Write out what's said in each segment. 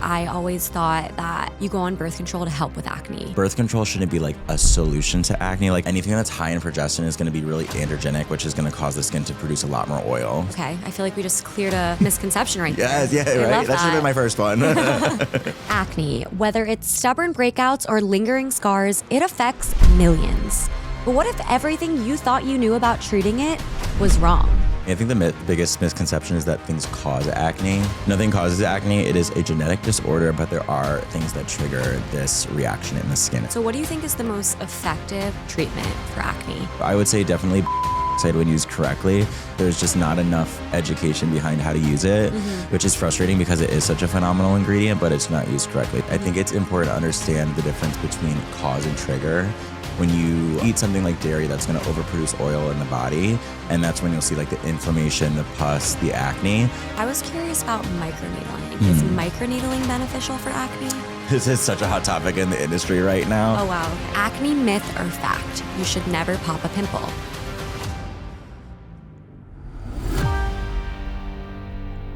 I always thought that you go on birth control to help with acne. Birth control shouldn't be like a solution to acne. Like anything that's high in progestin is going to be really androgenic, which is going to cause the skin to produce a lot more oil. Okay, I feel like we just cleared a misconception right there. Yeah, right. That should have been my first one. Acne, whether it's stubborn breakouts or lingering scars, it affects millions. But what if everything you thought you knew about treating it was wrong? I think the biggest misconception is that things cause acne. Nothing causes acne. It is a genetic disorder, but there are things that trigger this reaction in the skin. So what do you think is the most effective treatment for acne? I would say definitely peroxide when used correctly. There's just not enough education behind how to use it, which is frustrating because it is such a phenomenal ingredient, but it's not used correctly. I think it's important to understand the difference between cause and trigger. When you eat something like dairy, that's going to overproduce oil in the body, and that's when you'll see like the inflammation, the pus, the acne. I was curious about microneedling. Is microneedling beneficial for acne? This is such a hot topic in the industry right now. Oh wow. Acne myth or fact? You should never pop a pimple.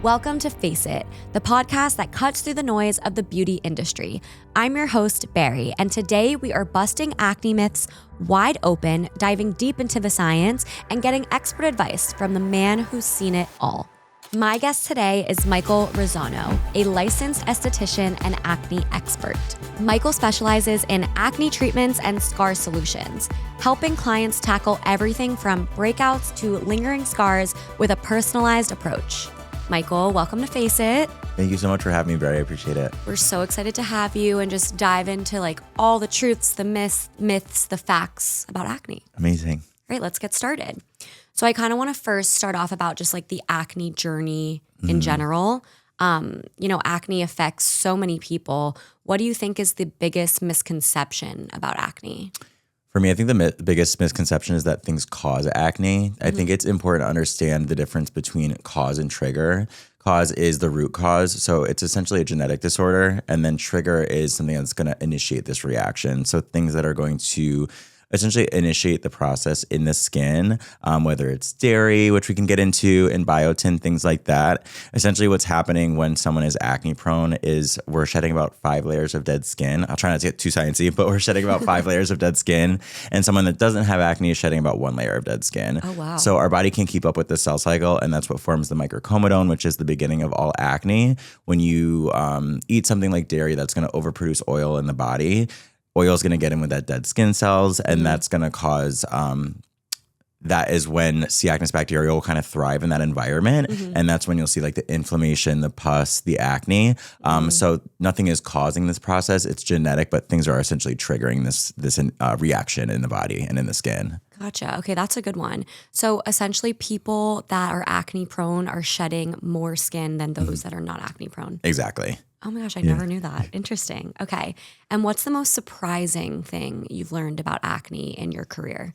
Welcome to Face It, the podcast that cuts through the noise of the beauty industry. I'm your host, Barry, and today we are busting acne myths wide open, diving deep into the science, and getting expert advice from the man who's seen it all. My guest today is Michael Razzano, a licensed esthetician and acne expert. Michael specializes in acne treatments and scar solutions, helping clients tackle everything from breakouts to lingering scars with a personalized approach. Michael, welcome to Face It. Thank you so much for having me, Barry. I appreciate it. We're so excited to have you and just dive into like all the truths, the myths, the facts about acne. Amazing. All right, let's get started. So I kind of want to first start off about just like the acne journey in general. Acne affects so many people. What do you think is the biggest misconception about acne? For me, I think the biggest misconception is that things cause acne. I think it's important to understand the difference between cause and trigger. Cause is the root cause, so it's essentially a genetic disorder, and then trigger is something that's going to initiate this reaction. So things that are going to essentially initiate the process in the skin, whether it's dairy, which we can get into, and biotin, things like that. Essentially what's happening when someone is acne prone is we're shedding about 5 layers of dead skin. I'll try not to get too sciencey, but we're shedding about 5 layers of dead skin. And someone that doesn't have acne is shedding about 1 layer of dead skin. Oh, wow. So our body can keep up with the cell cycle, and that's what forms the microcomedone, which is the beginning of all acne. When you eat something like dairy, that's going to overproduce oil in the body. Oil is going to get in with that dead skin cells, and that's going to cause, that is when C. acnes bacteria will kind of thrive in that environment. And that's when you'll see like the inflammation, the pus, the acne. So nothing is causing this process. It's genetic, but things are essentially triggering this reaction in the body and in the skin. Gotcha. Okay, that's a good one. So essentially people that are acne prone are shedding more skin than those that are not acne prone. Exactly. Oh my gosh, I never knew that. Interesting. Okay. And what's the most surprising thing you've learned about acne in your career?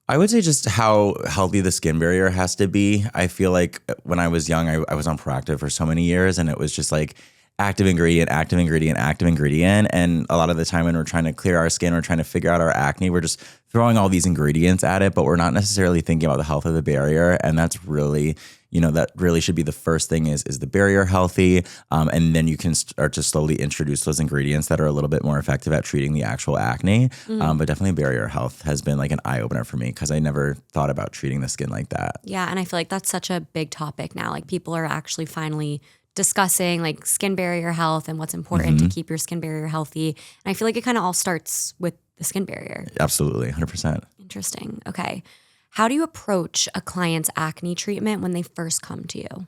I would say just how healthy the skin barrier has to be. I feel like when I was young, I was on Proactive for so many years, and it was just like active ingredient, active ingredient, active ingredient. And a lot of the time when we're trying to clear our skin, we're trying to figure out our acne, we're just throwing all these ingredients at it, but we're not necessarily thinking about the health of the barrier. And that's really, that really should be the first thing is the barrier healthy? And then you can start to slowly introduce those ingredients that are a little bit more effective at treating the actual acne. But definitely barrier health has been like an eye opener for me because I never thought about treating the skin like that. Yeah. And I feel like that's such a big topic now. Like people are actually finally discussing like skin barrier health and what's important to keep your skin barrier healthy. And I feel like it kind of all starts with the skin barrier. Absolutely. 100%. Interesting. Okay. How do you approach a client's acne treatment when they first come to you?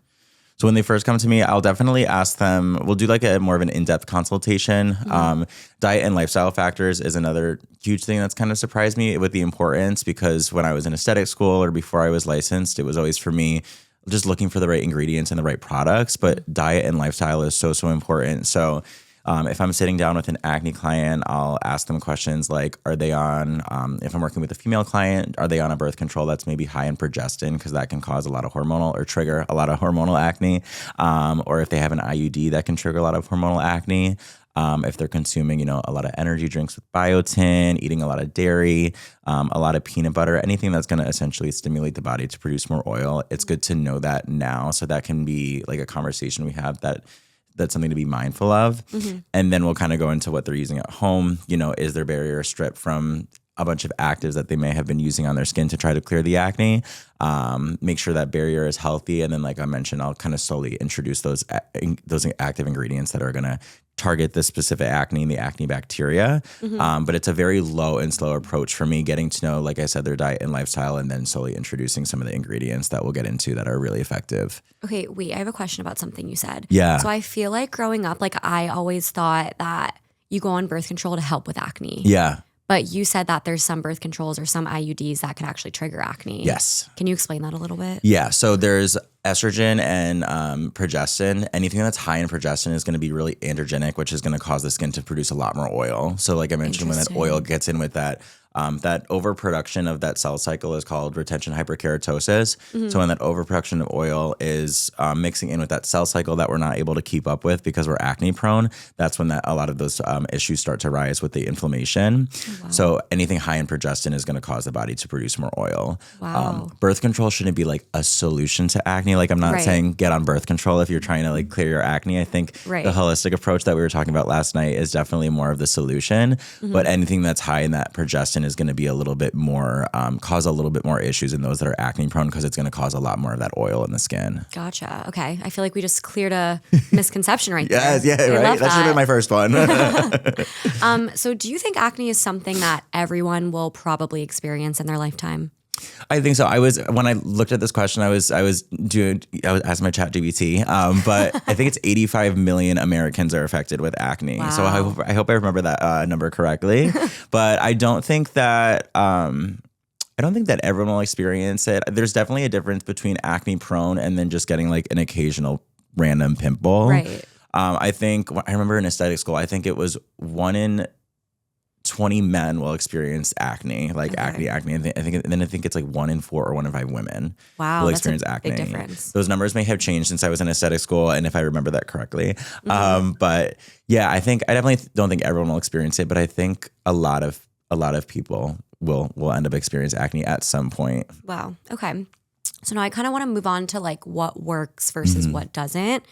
So when they first come to me, I'll definitely ask them, we'll do like a more of an in-depth consultation. Diet and lifestyle factors is another huge thing that's kind of surprised me with the importance, because when I was in aesthetic school or before I was licensed, it was always for me just looking for the right ingredients and the right products, but diet and lifestyle is so important. So if I'm sitting down with an acne client, I'll ask them questions like, are they on, if I'm working with a female client, are they on a birth control that's maybe high in progestin, because that can cause a lot of hormonal or trigger a lot of hormonal acne, or if they have an IUD that can trigger a lot of hormonal acne. If they're consuming, a lot of energy drinks with biotin, eating a lot of dairy, a lot of peanut butter, anything that's going to essentially stimulate the body to produce more oil. It's good to know that now. So that can be like a conversation we have that that's something to be mindful of. And then we'll kind of go into what they're using at home. You know, is their barrier stripped from a bunch of actives that they may have been using on their skin to try to clear the acne, make sure that barrier is healthy. And then, like I mentioned, I'll kind of slowly introduce those active ingredients that are going to target the specific acne and the acne bacteria. But it's a very low and slow approach for me, getting to know, like I said, their diet and lifestyle, and then slowly introducing some of the ingredients that we'll get into that are really effective. Okay, wait, I have a question about something you said. Yeah. So I feel like growing up, like I always thought that you go on birth control to help with acne. Yeah. But you said that there's some birth controls or some IUDs that can actually trigger acne. Yes. Can you explain that a little bit? Yeah. So there's estrogen and progestin. Anything that's high in progestin is going to be really androgenic, which is going to cause the skin to produce a lot more oil. So like I mentioned, when that oil gets in with that overproduction of that cell cycle is called retention hyperkeratosis. So when that overproduction of oil is mixing in with that cell cycle that we're not able to keep up with because we're acne prone, that's when a lot of those issues start to rise with the inflammation. Wow. So anything high in progestin is going to cause the body to produce more oil. Wow. Birth control shouldn't be like a solution to acne. Like I'm not saying get on birth control if you're trying to like clear your acne. I think the holistic approach that we were talking about last night is definitely more of the solution. But anything that's high in that progestin is going to be a little bit more, cause a little bit more issues in those that are acne prone because it's going to cause a lot more of that oil in the skin. Gotcha. Okay. I feel like we just cleared a misconception right there. Yes, yeah, right. That should have been my first one. So do you think acne is something that everyone will probably experience in their lifetime? I think so. When I looked at this question, I was asking my chat GPT, but I think it's 85 million Americans are affected with acne. Wow. So I hope I remember that number correctly. But I don't think that everyone will experience it. There's definitely a difference between acne prone and then just getting like an occasional random pimple. Right. I remember in aesthetic school, I think it was 1 in 20 men will experience acne, acne. I think it's like 1 in 4 or 1 in 5 women will experience acne. Big difference. Those numbers may have changed since I was in aesthetic school, and if I remember that correctly. But yeah, I definitely don't think everyone will experience it, but I think a lot of people will end up experiencing acne at some point. Wow. Okay. So now I kind of want to move on to like what works versus what doesn't.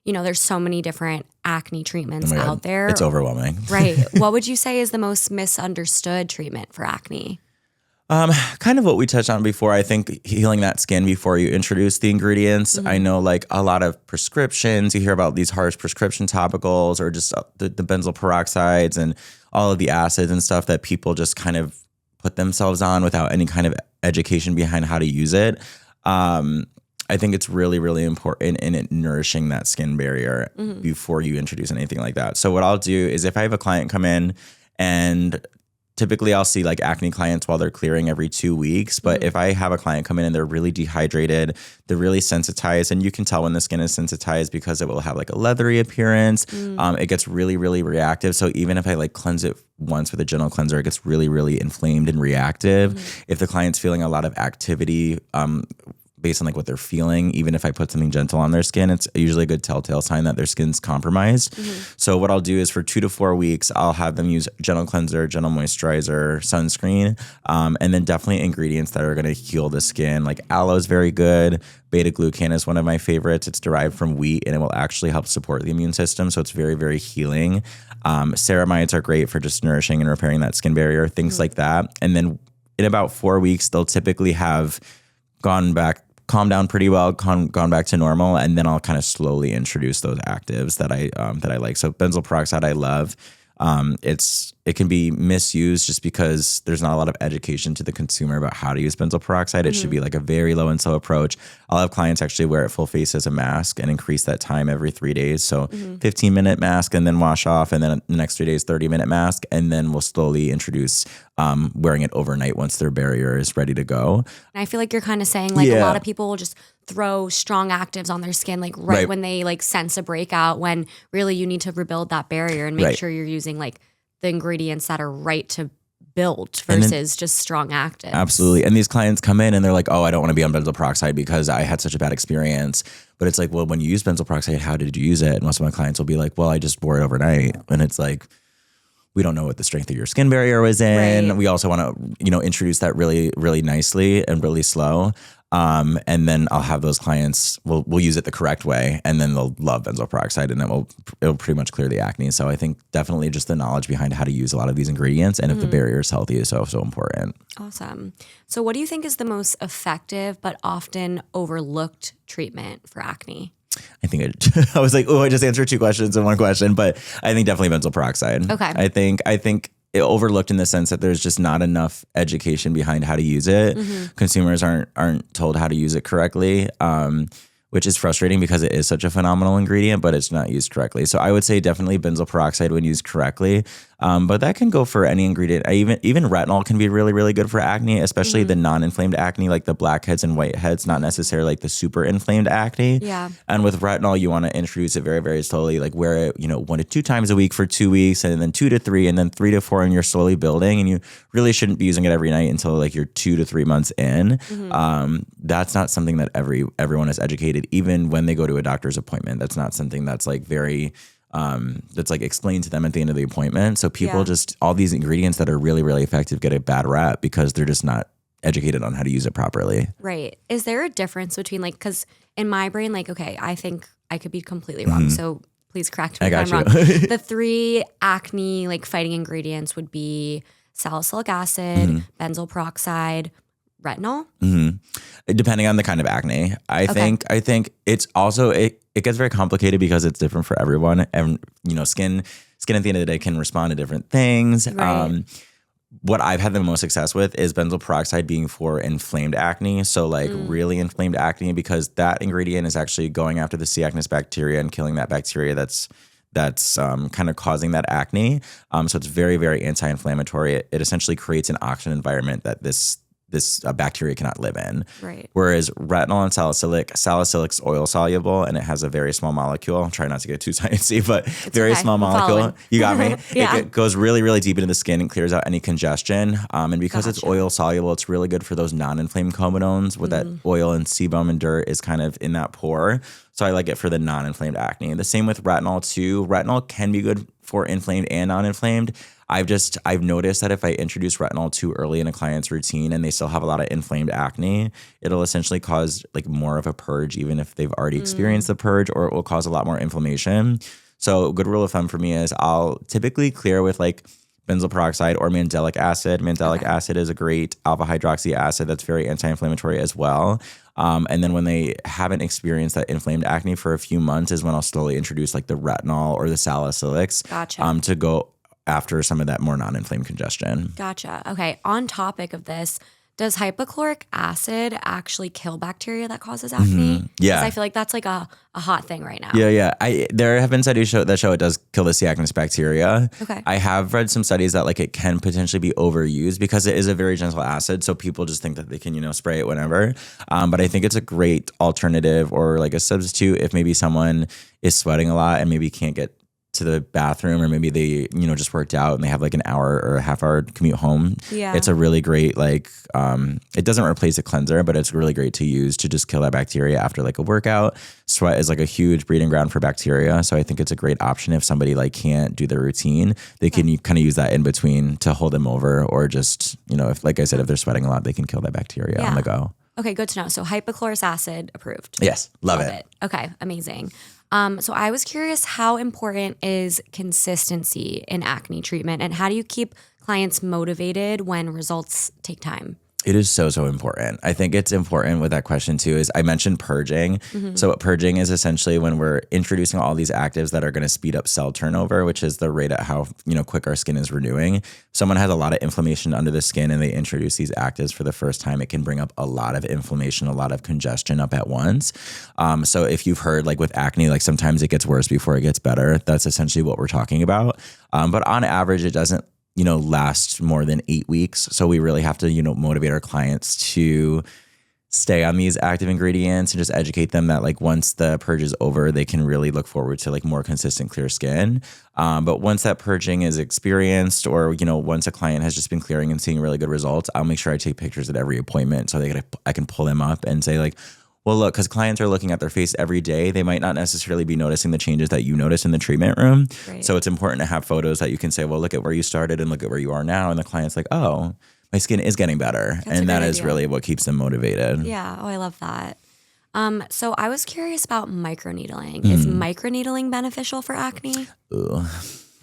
You know, there's so many different acne treatments out there. It's overwhelming. Right. What would you say is the most misunderstood treatment for acne? Kind of what we touched on before. I think healing that skin before you introduce the ingredients. I know like a lot of prescriptions, you hear about these harsh prescription topicals or just the benzoyl peroxides and all of the acids and stuff that people just kind of put themselves on without any kind of education behind how to use it. I think it's really, really important in it nourishing that skin barrier before you introduce anything like that. So what I'll do is if I have a client come in, and typically I'll see like acne clients while they're clearing every 2 weeks. But if I have a client come in and they're really dehydrated, they're really sensitized, and you can tell when the skin is sensitized because it will have like a leathery appearance. It gets really, really reactive. So even if I like cleanse it once with a gentle cleanser, it gets really, really inflamed and reactive. If the client's feeling a lot of activity, based on like what they're feeling, even if I put something gentle on their skin, it's usually a good telltale sign that their skin's compromised. So what I'll do is for 2 to 4 weeks, I'll have them use gentle cleanser, gentle moisturizer, sunscreen, and then definitely ingredients that are going to heal the skin. Like aloe is very good. Beta-glucan is one of my favorites. It's derived from wheat and it will actually help support the immune system. So it's very, very healing. Ceramides are great for just nourishing and repairing that skin barrier, things like that. And then in about 4 weeks, they'll typically have calmed down pretty well, gone back to normal, and then I'll kind of slowly introduce those actives that I like. So benzoyl peroxide I love. It can be misused just because there's not a lot of education to the consumer about how to use benzoyl peroxide. It should be like a very low and slow approach. I'll have clients actually wear it full face as a mask and increase that time every 3 days. So 15-minute mask and then wash off, and then the next 3 days, 30-minute mask. And then we'll slowly introduce wearing it overnight once their barrier is ready to go. I feel like you're kind of saying like a lot of people will just throw strong actives on their skin like right when they like sense a breakout, when really you need to rebuild that barrier and make sure you're using like the ingredients that are right to build versus just strong actives. Absolutely. And these clients come in and they're like, oh, I don't want to be on benzoyl peroxide because I had such a bad experience. But it's like, well, when you use benzoyl peroxide, how did you use it? And most of my clients will be like, well, I just wore it overnight. And it's like, we don't know what the strength of your skin barrier was in. We also want to, introduce that really, really nicely and really slow. And then I'll have those clients, we'll use it the correct way, and then they'll love benzoyl peroxide, and it'll pretty much clear the acne. So I think definitely just the knowledge behind how to use a lot of these ingredients, and if the barrier is healthy, is so important. Awesome. So what do you think is the most effective but often overlooked treatment for acne? I think I was like, I just answered 2 questions in 1 question, but I think definitely benzoyl peroxide. Okay. I think it overlooked in the sense that there's just not enough education behind how to use it. Consumers aren't told how to use it correctly, which is frustrating because it is such a phenomenal ingredient, but it's not used correctly. So I would say definitely benzoyl peroxide when used correctly. But that can go for any ingredient. Even retinol can be really, really good for acne, especially the non-inflamed acne, like the blackheads and whiteheads, not necessarily like the super inflamed acne. Yeah. And with retinol, you want to introduce it very, very slowly, like wear it, 1 to 2 times a week for 2 weeks, and then 2 to 3, and then 3 to 4, and you're slowly building. And you really shouldn't be using it every night until like you're 2 to 3 months in. That's not something that everyone is educated, even when they go to a doctor's appointment. That's not something that's like very that's like explained to them at the end of the appointment. So people just, all these ingredients that are really, really effective get a bad rap because they're just not educated on how to use it properly. Right. Is there a difference between like, because in my brain, like, okay, I think I could be completely wrong. So please correct me if I'm wrong. The 3 acne like fighting ingredients would be salicylic acid, benzoyl peroxide, retinol. Depending on the kind of acne. I think it's also, it gets very complicated because it's different for everyone. And, skin at the end of the day can respond to different things. Right. What I've had the most success with is benzoyl peroxide being for inflamed acne. So like really inflamed acne, because that ingredient is actually going after the C. acnes bacteria and killing that bacteria that's kind of causing that acne. So it's very, very anti-inflammatory. It essentially creates an oxygen environment that this bacteria cannot live in. Right. Whereas retinol and salicylic's oil soluble, and it has a very small molecule. Try not to get too sciencey, but it's very small molecule. You got me. It goes really, really deep into the skin and clears out any congestion. And because it's oil soluble, it's really good for those non-inflamed comedones where that oil and sebum and dirt is kind of in that pore. So I like it for the non-inflamed acne. The same with retinol too. Retinol can be good for inflamed and non-inflamed. I've noticed that if I introduce retinol too early in a client's routine and they still have a lot of inflamed acne, it'll essentially cause like more of a purge, even if they've already experienced the purge, or it will cause a lot more inflammation. So a good rule of thumb for me is I'll typically clear with like benzoyl peroxide or mandelic acid. Mandelic acid is a great alpha hydroxy acid that's very anti-inflammatory as well. And then when they haven't experienced that inflamed acne for a few months is when I'll slowly introduce like the retinol or the salicylics to go after some of that more non-inflamed congestion. Gotcha. Okay. On topic of this, does hypochloric acid actually kill bacteria that causes acne? Yeah. Because I feel like that's like a hot thing right now. Yeah. There have been studies that show it does kill the C. acnes bacteria. Okay. I have read some studies that like it can potentially be overused because it is a very gentle acid. So people just think that they can, spray it whenever. But I think it's a great alternative or like a substitute if maybe someone is sweating a lot and maybe can't get to the bathroom, or maybe they, just worked out and they have like an hour or a half hour commute home. Yeah. It's a really great, it doesn't replace a cleanser, but it's really great to use to just kill that bacteria after like a workout. Sweat is like a huge breeding ground for bacteria. So I think it's a great option if somebody like can't do their routine, they can kind of use that in between to hold them over, or just, if, like I said, if they're sweating a lot, they can kill that bacteria on the go. Okay, good to know. So hypochlorous acid approved. Yes, love it. Okay, amazing. So I was curious, how important is consistency in acne treatment, and how do you keep clients motivated when results take time? It is so, so important. I think it's important with that question too, is I mentioned purging. So purging is essentially when we're introducing all these actives that are going to speed up cell turnover, which is the rate at how, quick our skin is renewing. If someone has a lot of inflammation under the skin and they introduce these actives for the first time, it can bring up a lot of inflammation, a lot of congestion up at once. So if you've heard like with acne, like sometimes it gets worse before it gets better, that's essentially what we're talking about. But on average, it doesn't last more than 8 weeks. So we really have to, motivate our clients to stay on these active ingredients and just educate them that like once the purge is over, they can really look forward to like more consistent, clear skin. But once that purging is experienced, or, once a client has just been clearing and seeing really good results, I'll make sure I take pictures at every appointment so I can pull them up and say like, well, look, because clients are looking at their face every day, they might not necessarily be noticing the changes that you notice in the treatment room. Right. So it's important to have photos that you can say, well, look at where you started and look at where you are now. And the client's like, oh, my skin is getting better. That's and a that great is idea. really what keeps them motivated. Yeah. Oh, I love that. So I was curious about microneedling. Is microneedling beneficial for acne? Ooh.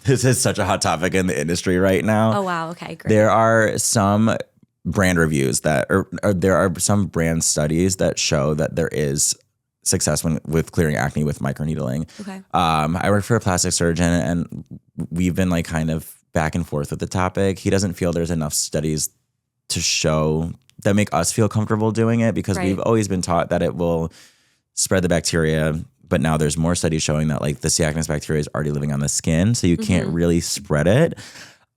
This is such a hot topic in the industry right now. Oh, wow. Okay, great. There are some brand reviews that, or there are some brand studies that show that there is success with clearing acne with microneedling. Okay. I work for a plastic surgeon, and we've been like kind of back and forth with the topic. He doesn't feel there's enough studies to show that make us feel comfortable doing it, because we've always been taught that it will spread the bacteria. But now there's more studies showing that like the C. acnes bacteria is already living on the skin, so you can't really spread it.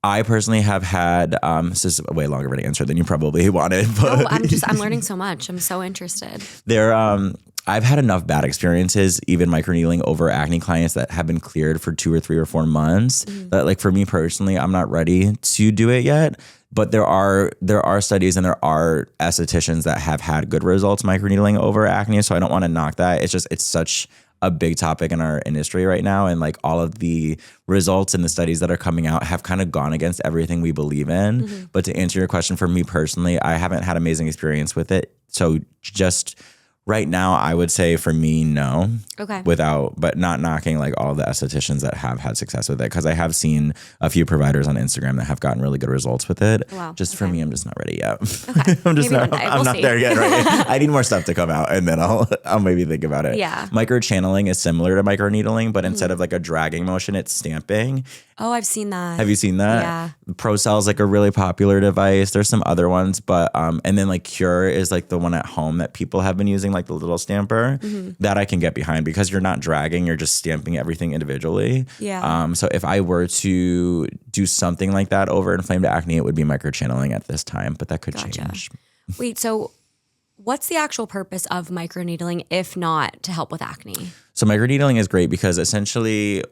I personally have had, this is a way longer of an answer than you probably wanted. But No, I'm learning so much. I'm so interested. I've had enough bad experiences, even microneedling over acne clients that have been cleared for 2 or 3 or 4 months. That like for me personally, I'm not ready to do it yet. But there are studies and there are estheticians that have had good results microneedling over acne. So I don't want to knock that. It's such a big topic in our industry right now. And like all of the results and the studies that are coming out have kind of gone against everything we believe in. But to answer your question, for me personally, I haven't had amazing experience with it. So just right now, I would say for me, no. Okay. But not knocking like all the estheticians that have had success with it, because I have seen a few providers on Instagram that have gotten really good results with it. Wow. Just for me, I'm just not ready yet. Okay. I'm not see. there yet. Right? I need more stuff to come out, and then I'll maybe think about it. Yeah. Microchanneling is similar to microneedling, but instead of like a dragging motion, it's stamping. Oh, I've seen that. Have you seen that? Yeah. ProCell is like a really popular device. There's some other ones, but and then like Cure is like the one at home that people have been using, like the little stamper. That I can get behind, because you're not dragging, you're just stamping everything individually. Yeah. So if I were to do something like that over inflamed acne, it would be microchanneling at this time, but that could change. Wait, so what's the actual purpose of microneedling if not to help with acne? So microneedling is great because essentially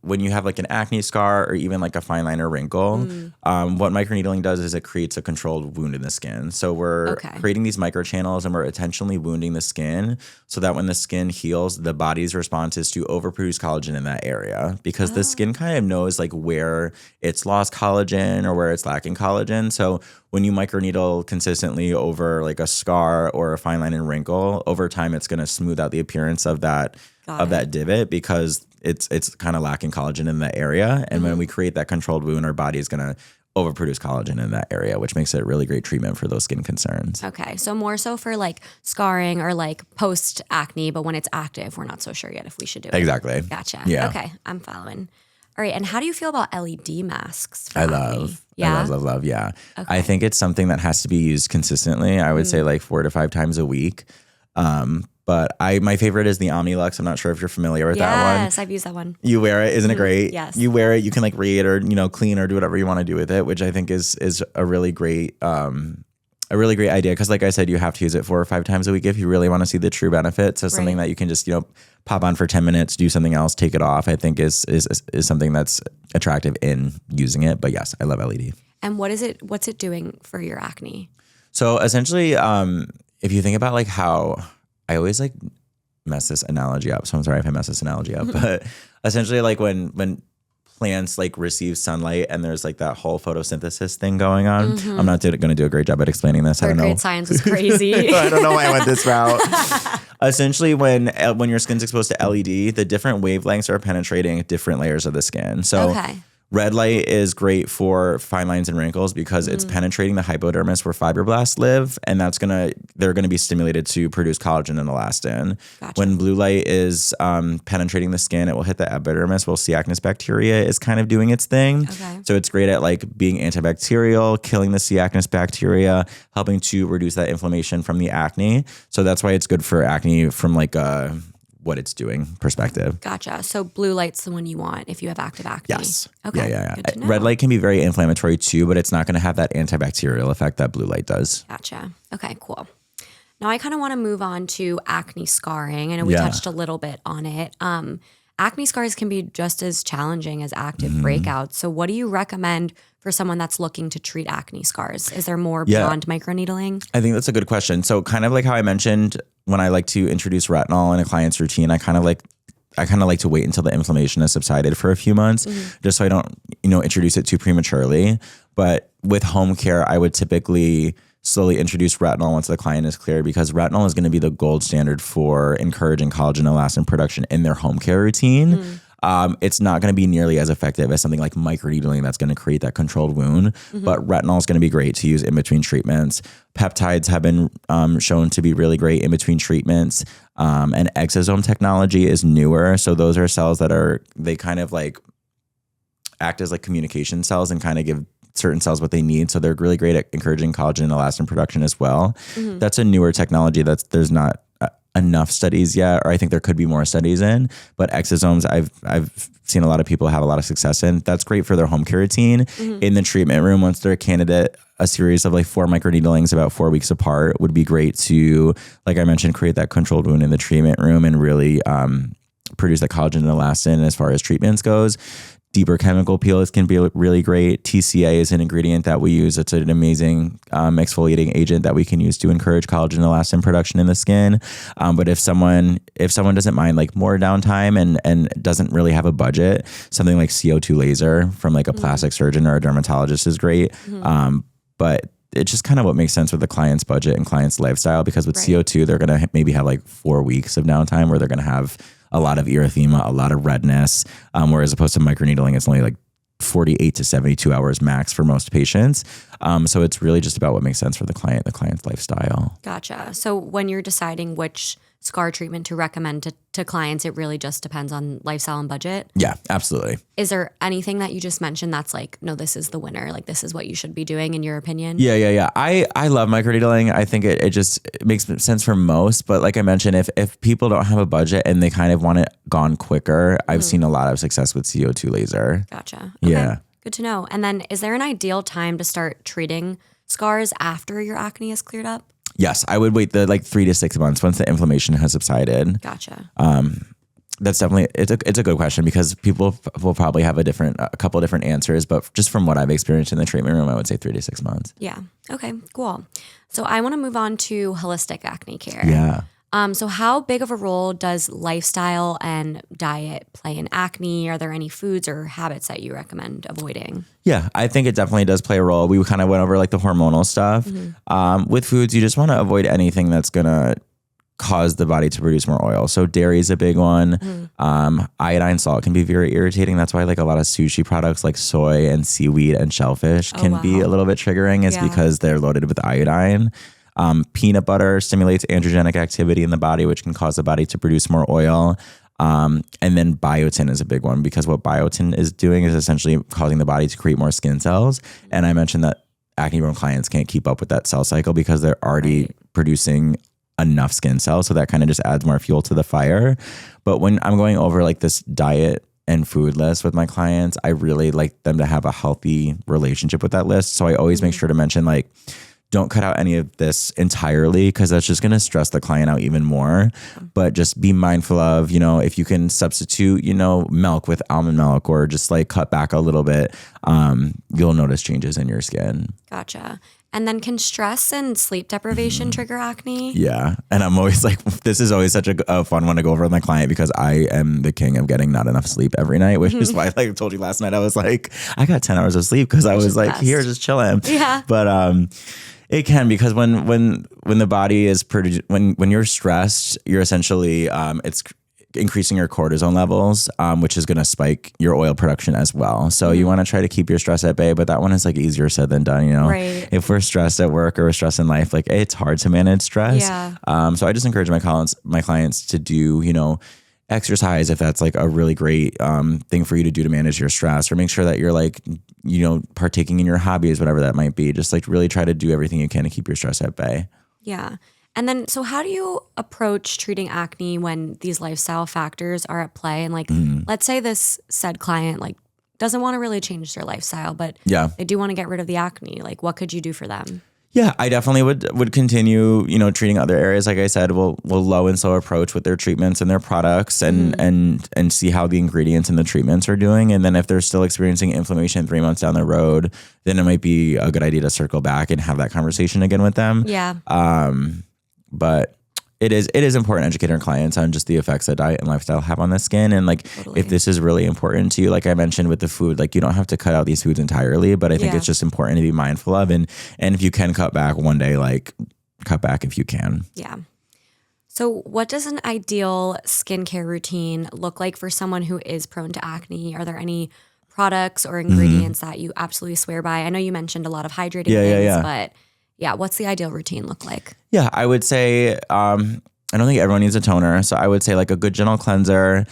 when you have like an acne scar or even like a fine line or wrinkle, what microneedling does is it creates a controlled wound in the skin. So we're creating these microchannels and we're intentionally wounding the skin so that when the skin heals, the body's response is to overproduce collagen in that area, because the skin kind of knows like where it's lost collagen or where it's lacking collagen. So when you microneedle consistently over like a scar or a fine line and wrinkle, over time it's going to smooth out the appearance of that divot, because it's kind of lacking collagen in that area. And when we create that controlled wound, our body is going to overproduce collagen in that area, which makes it really great treatment for those skin concerns. Okay. So more so for like scarring or like post acne, but when it's active, we're not so sure yet if we should do it. Exactly. Gotcha. Yeah. Okay. I'm following. All right. And how do you feel about LED masks for I acne? love. Yeah. I love. Yeah. Okay. I think it's something that has to be used consistently. I would say like 4 to 5 times a week. But my favorite is the Omnilux. I'm not sure if you're familiar with that one. Yes, I've used that one. You wear it, isn't it great? Yes. You wear it, you can like read or clean or do whatever you want to do with it, which I think is a really great idea, because like I said, you have to use it 4 or 5 times a week if you really want to see the true benefits. So something that you can just pop on for 10 minutes, do something else, take it off, I think is something that's attractive in using it. But yes, I love LED. And what's it doing for your acne? So essentially, if you think about like how I always like mess this analogy up, so I'm sorry if I mess this analogy up, but essentially like when plants like receive sunlight and there's like that whole photosynthesis thing going on. I'm not going to do a great job at explaining this. I don't know. Grade science is crazy. I don't know why I went this route. Essentially, when your skin's exposed to LED, the different wavelengths are penetrating different layers of the skin. So red light is great for fine lines and wrinkles because it's penetrating the hypodermis where fibroblasts live, and they're gonna be stimulated to produce collagen and elastin. Gotcha. When blue light is penetrating the skin, it will hit the epidermis while C. acnes bacteria is kind of doing its thing. Okay. So it's great at like being antibacterial, killing the C. acnes bacteria, helping to reduce that inflammation from the acne. So that's why it's good for acne from like what it's doing perspective. Gotcha. So blue light's the one you want if you have active acne. Yes. Okay. Yeah. Red light can be very inflammatory too, but it's not going to have that antibacterial effect that blue light does. Gotcha. Okay, cool. Now I kind of want to move on to acne scarring. I know we touched a little bit on it. Acne scars can be just as challenging as active breakouts. So what do you recommend for someone that's looking to treat acne scars? Is there more beyond microneedling? I think that's a good question. So kind of like how I mentioned when I like to introduce retinol in a client's routine, I kind of like to wait until the inflammation has subsided for a few months, just so I don't introduce it too prematurely. But with home care, I would typically slowly introduce retinol once the client is cleared, because retinol is going to be the gold standard for encouraging collagen elastin production in their home care routine. It's not going to be nearly as effective as something like microneedling that's going to create that controlled wound. But retinol is going to be great to use in between treatments. Peptides have been shown to be really great in between treatments. And exosome technology is newer. So those are cells that they kind of like act as like communication cells and kind of give certain cells what they need. So they're really great at encouraging collagen and elastin production as well. That's a newer technology there's not enough studies yet, or I think there could be more studies in, but exosomes I've seen a lot of people have a lot of success in. That's great for their home care routine. In the treatment room, once they're a candidate, a series of like 4 microneedlings about 4 weeks apart would be great to, like I mentioned, create that controlled wound in the treatment room and really produce that collagen and elastin as far as treatments goes. Deeper chemical peels can be really great. TCA is an ingredient that we use. It's an amazing exfoliating agent that we can use to encourage collagen and elastin production in the skin. But if someone doesn't mind like more downtime and doesn't really have a budget, something like CO2 laser from like a plastic surgeon or a dermatologist is great. But it's just kind of what makes sense with the client's budget and client's lifestyle, because with CO2, they're going to maybe have like 4 weeks of downtime where they're going to have a lot of erythema, a lot of redness, whereas opposed to microneedling, it's only like 48 to 72 hours max for most patients. So it's really just about what makes sense for the client's lifestyle. Gotcha. So when you're deciding which scar treatment to recommend to clients, it really just depends on lifestyle and budget? Yeah, absolutely. Is there anything that you just mentioned that's like, no, this is the winner, like this is what you should be doing in your opinion? Yeah. I love microneedling. I think it makes sense for most, but like I mentioned, if people don't have a budget and they kind of want it gone quicker, I've seen a lot of success with CO2 laser. Gotcha. Okay. Yeah. Good to know. And then is there an ideal time to start treating scars after your acne is cleared up? Yes, I would wait the like 3 to 6 months once the inflammation has subsided. Gotcha. That's definitely it's a good question, because people will probably have a couple of different answers, but just from what I've experienced in the treatment room, I would say 3 to 6 months. Yeah. Okay, cool. So I want to move on to holistic acne care. Yeah. So how big of a role does lifestyle and diet play in acne? Are there any foods or habits that you recommend avoiding? Yeah, I think it definitely does play a role. We kind of went over like the hormonal stuff. With foods, you just want to avoid anything that's going to cause the body to produce more oil. So dairy is a big one. Iodine salt can be very irritating. That's why like a lot of sushi products like soy and seaweed and shellfish can be a little bit triggering, is because they're loaded with iodine. Peanut butter stimulates androgenic activity in the body, which can cause the body to produce more oil. And then biotin is a big one, because what biotin is doing is essentially causing the body to create more skin cells. And I mentioned that acne-prone clients can't keep up with that cell cycle because they're already producing enough skin cells. So that kind of just adds more fuel to the fire. But when I'm going over like this diet and food list with my clients, I really like them to have a healthy relationship with that list. So I always make sure to mention like, don't cut out any of this entirely, because that's just going to stress the client out even more. But just be mindful of, if you can substitute, milk with almond milk, or just like cut back a little bit, you'll notice changes in your skin. Gotcha. And then can stress and sleep deprivation trigger acne? Yeah. And I'm always like, this is always such a fun one to go over with my client, because I am the king of getting not enough sleep every night, which is why, like I told you last night, I was like, I got 10 hours of sleep because I was like, here, just chilling. Yeah. But it can, because when the body is when you're stressed, you're essentially it's increasing your cortisone levels, which is going to spike your oil production as well. So you want to try to keep your stress at bay, but that one is like easier said than done. Right. If we're stressed at work or we're stressed in life, like it's hard to manage stress. Yeah. So I just encourage my clients to do, exercise if that's like a really great thing for you to do to manage your stress, or make sure that you're like, partaking in your hobbies, whatever that might be. Just like really try to do everything you can to keep your stress at bay. Yeah. And then, so how do you approach treating acne when these lifestyle factors are at play? And like, let's say this said client like doesn't want to really change their lifestyle, but they do want to get rid of the acne. Like, what could you do for them? Yeah, I definitely would continue, treating other areas. Like I said, we'll low and slow approach with their treatments and their products, and see how the ingredients and the treatments are doing. And then if they're still experiencing inflammation 3 months down the road, then it might be a good idea to circle back and have that conversation again with them. Yeah. But It is important educating our clients on just the effects that diet and lifestyle have on the skin. And like, Totally. if this is really important to you, like I mentioned with the food, like you don't have to cut out these foods entirely, but I think it's just important to be mindful of. And if you can cut back one day, like cut back if you can. Yeah. So what does an ideal skincare routine look like for someone who is prone to acne? Are there any products or ingredients that you absolutely swear by? I know you mentioned a lot of hydrating things, but yeah, what's the ideal routine look like? Yeah, I would say, I don't think everyone needs a toner. So I would say like a good gentle cleanser,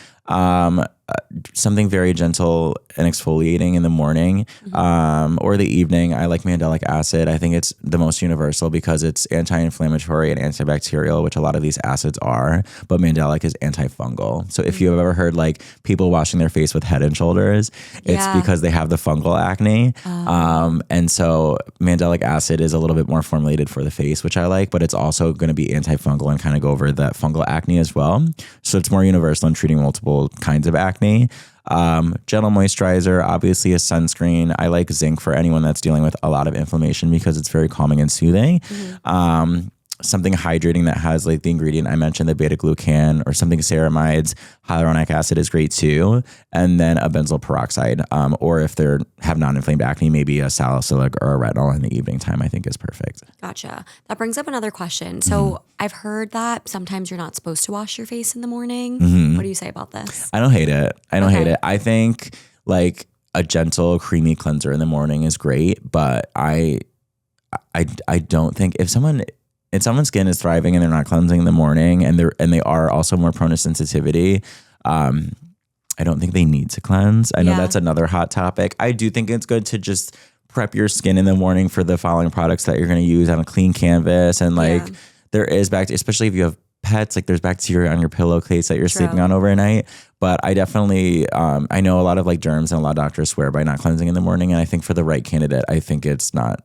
something very gentle and exfoliating in the morning or the evening. I like mandelic acid. I think it's the most universal because it's anti-inflammatory and antibacterial, which a lot of these acids are, but mandelic is antifungal. So if you've ever heard like people washing their face with Head and Shoulders, it's because they have the fungal acne. And so mandelic acid is a little bit more formulated for the face, which I like, but it's also going to be antifungal and kind of go over that fungal acne as well. So it's more universal in treating multiple kinds of acne. Gentle moisturizer, obviously a sunscreen. I like zinc for anyone that's dealing with a lot of inflammation because it's very calming and soothing. Something hydrating that has like the ingredient I mentioned, the beta-glucan or something ceramides. Hyaluronic acid is great too. And then a benzoyl peroxide. Or if they have non-inflamed acne, maybe a salicylic or a retinol in the evening time, I think is perfect. Gotcha. That brings up another question. So I've heard that sometimes you're not supposed to wash your face in the morning. What do you say about this? I don't hate it. I don't hate it. I think like a gentle, creamy cleanser in the morning is great, but I don't think if someone's skin is thriving and they're not cleansing in the morning and they are also more prone to sensitivity, I don't think they need to cleanse. I know that's another hot topic. I do think it's good to just prep your skin in the morning for the following products that you're going to use on a clean canvas. And like there is especially if you have pets, like there's bacteria on your pillowcase that you're sleeping on overnight. But I definitely, I know a lot of like derms and a lot of doctors swear by not cleansing in the morning. And I think for the right candidate, I think there's no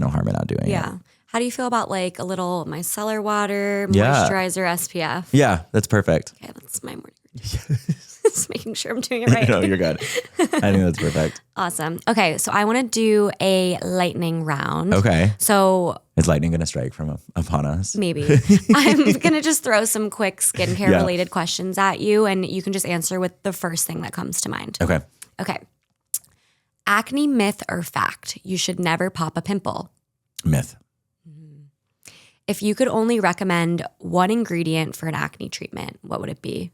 harm in not doing it. How do you feel about like a little micellar water, moisturizer, SPF? Yeah, that's perfect. Okay, that's my morning routine. Just making sure I'm doing it right. No, you're good. I think that's perfect. Awesome. Okay, so I want to do a lightning round. Okay. So is lightning going to strike upon us? Maybe. I'm going to just throw some quick skincare related questions at you and you can just answer with the first thing that comes to mind. Okay. Acne myth or fact? You should never pop a pimple. Myth. If you could only recommend one ingredient for an acne treatment, what would it be?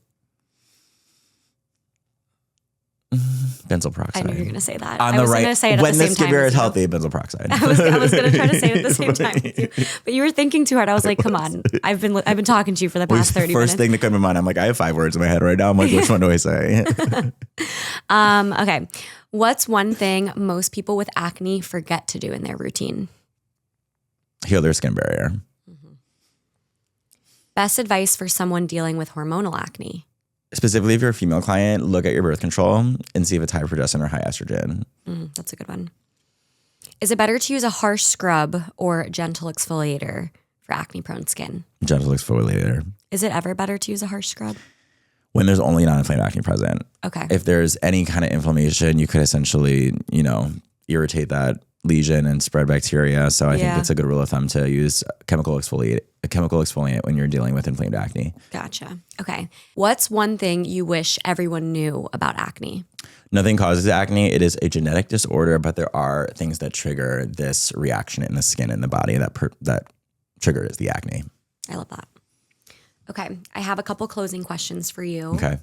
Benzoyl peroxide. I knew you were going to say that. I was going to say it at the same time. When the skin barrier is healthy, benzoyl peroxide. I was going to try to say it at the same time with you. But you were thinking too hard. I was like, come on. I've been talking to you for the past 30 minutes. First thing that came to mind, I'm like, I have 5 words in my head right now. I'm like, which one do I say? Okay. What's one thing most people with acne forget to do in their routine? Heal their skin barrier. Best advice for someone dealing with hormonal acne? Specifically, if you're a female client, look at your birth control and see if it's high progesterone or high estrogen. That's a good one. Is it better to use a harsh scrub or gentle exfoliator for acne-prone skin? Gentle exfoliator. Is it ever better to use a harsh scrub? When there's only non-inflamed acne present. Okay. If there's any kind of inflammation, you could essentially, irritate that lesion and spread bacteria. So I think it's a good rule of thumb to use a chemical exfoliant when you're dealing with inflamed acne. Gotcha. Okay. What's one thing you wish everyone knew about acne? Nothing causes acne. It is a genetic disorder, but there are things that trigger this reaction in the skin and the body that triggers the acne. I love that. Okay. I have a couple closing questions for you. Okay.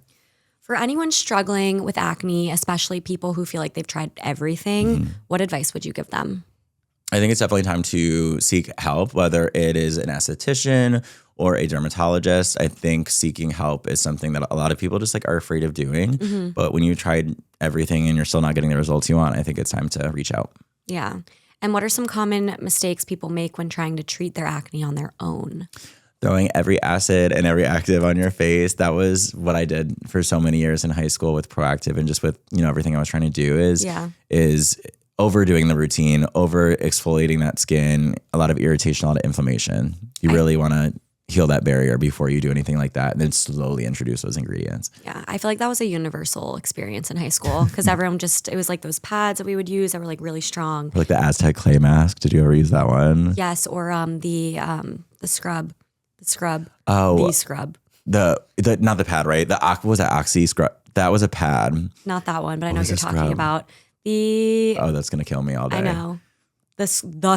For anyone struggling with acne, especially people who feel like they've tried everything, what advice would you give them? I think it's definitely time to seek help, whether it is an esthetician or a dermatologist. I think seeking help is something that a lot of people just like are afraid of doing. But when you've tried everything and you're still not getting the results you want, I think it's time to reach out. Yeah. And what are some common mistakes people make when trying to treat their acne on their own? Throwing every acid and every active on your face. That was what I did for so many years in high school with Proactive and just with, everything I was trying to do is overdoing the routine, over exfoliating that skin, a lot of irritation, a lot of inflammation. You really want to heal that barrier before you do anything like that and then slowly introduce those ingredients. Yeah, I feel like that was a universal experience in high school because everyone it was like those pads that we would use that were like really strong. Or like the Aztec clay mask. Did you ever use that one? Yes, or the scrub. The scrub. Oh. The scrub. The not the pad, right? What was that Oxy scrub? That was a pad. Not that one, but I know what you're talking scrub? about. Oh, that's gonna kill me all day. I know. The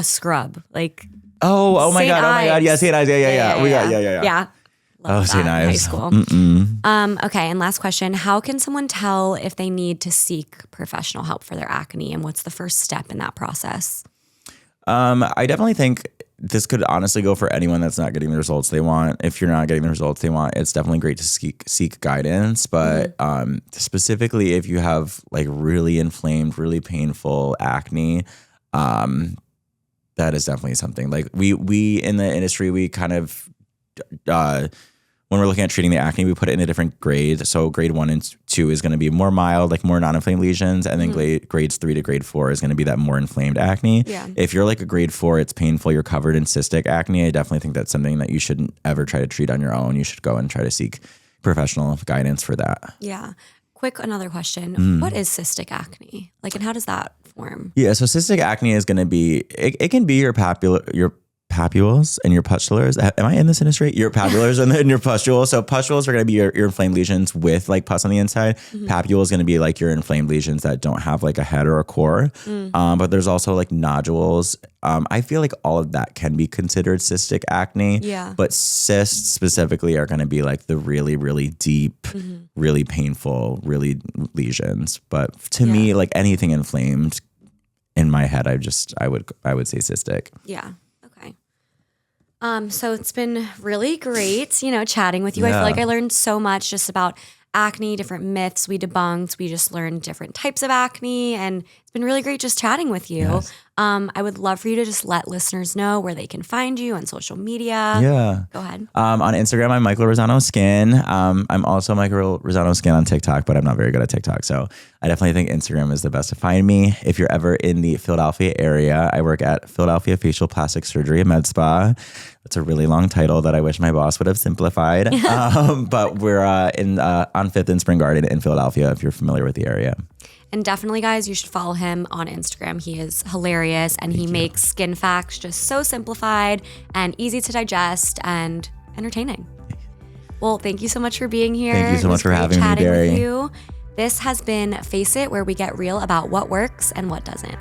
scrub. Like oh my St. god, yeah, St. Ives, yeah. We got yeah. Yeah. Love St. that in Ives. high school. Okay, and last question. How can someone tell if they need to seek professional help for their acne, and what's the first step in that process? I definitely think this could honestly go for anyone that's not getting the results they want. If you're not getting the results they want, it's definitely great to seek guidance. But specifically if you have like really inflamed, really painful acne, that is definitely something. Like we in the industry, we kind of when we're looking at treating the acne, we put it in a different grade. So grade 1 and 2 is going to be more mild, like more non-inflamed lesions. And then grades 3 to grade 4 is going to be that more inflamed acne. Yeah. If you're like a grade 4, it's painful, you're covered in cystic acne, I definitely think that's something that you shouldn't ever try to treat on your own. You should go and try to seek professional guidance for that. Yeah. Another question. What is cystic acne? Like, and how does that form? Yeah, so cystic acne is going to be, it can be your papules and your pustules. Am I in this industry? Your papules and your pustules. So pustules are going to be your inflamed lesions with like pus on the inside. Papule is going to be like your inflamed lesions that don't have like a head or a core. But there's also like nodules. I feel like all of that can be considered cystic acne. Yeah. But cysts specifically are going to be like the really, really deep, really painful, really lesions. But to me, like anything inflamed in my head, I would say cystic. Yeah. So it's been really great, chatting with you. I feel like I learned so much just about acne, different myths we debunked. We just learned different types of acne, and it's been really great just chatting with you. Yes. I would love for you to just let listeners know where they can find you on social media. Yeah. Go ahead. On Instagram, I'm Michael Razzano Skin. I'm also Michael Razzano Skin on TikTok, but I'm not very good at TikTok. So I definitely think Instagram is the best to find me. If you're ever in the Philadelphia area, I work at Philadelphia Facial Plastic Surgery and Med Spa. That's a really long title that I wish my boss would have simplified. But we're on 5th and Spring Garden in Philadelphia, if you're familiar with the area. And definitely, guys, you should follow him on Instagram. He is hilarious, and he makes skin facts just so simplified and easy to digest and entertaining. Well, thank you so much for being here. Thank you so much for having me, Barry. This has been Face It, where we get real about what works and what doesn't.